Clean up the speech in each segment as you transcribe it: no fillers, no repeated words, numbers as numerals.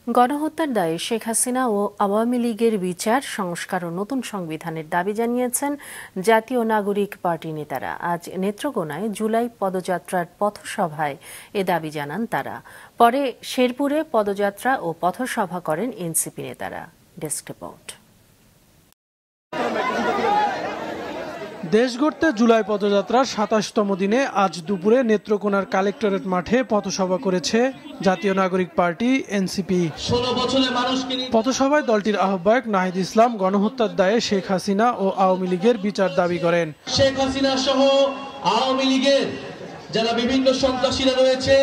গণহত্যার দায়ে শেখ হাসিনা ও আওয়ামী লীগের বিচার সংস্কার ও নতুন সংবিধানের দাবি জানিয়েছেন জাতীয় নাগরিক পার্টি নেতারা। আজ নেত্রকোনায় জুলাই পদযাত্রার পথসভায় এ দাবি জানান তারা। পরে শেরপুরে পদযাত্রা ও পথসভা করেন এনসিপি নেতারা। Desk report. দেশ গড়তে জুলাই পদযাত্রার ২৭তম দিনে আজ দুপুরে নেত্রকোনার কালেক্টরেট মাঠে পথসভা করেছে জাতীয় নাগরিক পার্টি এনসিপি। পথসভায় দলটির আহ্বায়ক নাহিদ ইসলাম গণহত্যার দায়ে শেখ হাসিনা ও আওয়ামী লীগের বিচার দাবি করেন। শেখ হাসিনা সহ আওয়ামী লীগের যারা বিভিন্ন সন্ত্রাসীরা রয়েছে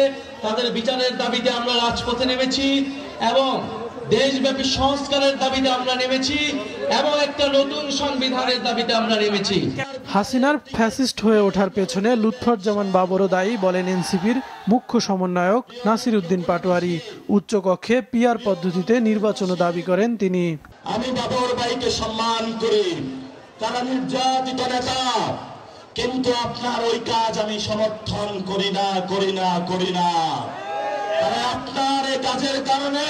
তাদের বিচারের দাবিতে আমরা রাজপথে নেমেছি এবং দেশব্যাপী সংস্কারের দাবিতে আমরা নেমেছি এবং একটা নতুন সংবিধানের দাবিতে আমরা নেমেছি। হাসিনার ফ্যাসিস্ট হয়ে ওঠার পেছনে লুৎফুজ্জামান বাবরও দায়ী বলেন এনসিপির মুখ্য সমন্বয়ক নাসির উদ্দিন পাটোয়ারি। উচ্চকক্ষে পিআর পদ্ধতিতে নির্বাচনও দাবি করেন তিনি। আমি বাবর ভাইকে সম্মান করি, তারা নির্যাতিত নেতা, কিন্তু আপনার ওই কাজ আমি সমর্থন করি না। তারা আপনার এই কাজের কারণে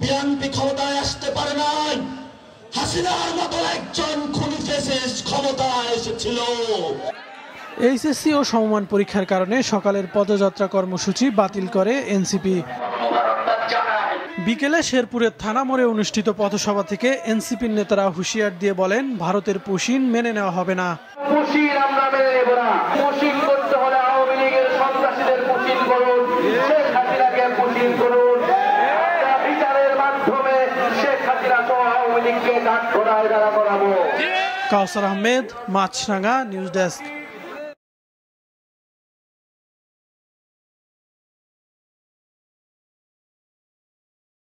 বিএনপি ক্ষমতায় আসতে পারে নাই। হাসিনার মতো একজন খুনি ফ্যাসিস্ট ক্ষমতায় এসেছিল। এইচএসসি ও সমমান পরীক্ষার কারণে সকালের পদযাত্রা কর্মসূচি বাতিল করে এনসিপি। বিকেলে শেরপুরের থানা মোড়ে অনুষ্ঠিত পথসভা থেকে এনসিপির নেতারা হুঁশিয়ার দিয়ে বলেন, ভারতের পুশিন মেনে নেওয়া হবে না। পুশিন আমরা মেনে নেব না। পুশিন করতে হলে আওয়ামী লীগের সন্ত্রাসীদের পুশিন করুন, শেখ হাসিনাকে পুশিন করুন। বিচারের মাধ্যমে শেখ হাসিনা সহ আওয়ামী লীগকে কাঠগড়ায় দাঁড়া করাবো। কাউসার আহমেদ, মাছরাঙ্গা, নিউজ ডেস্ক।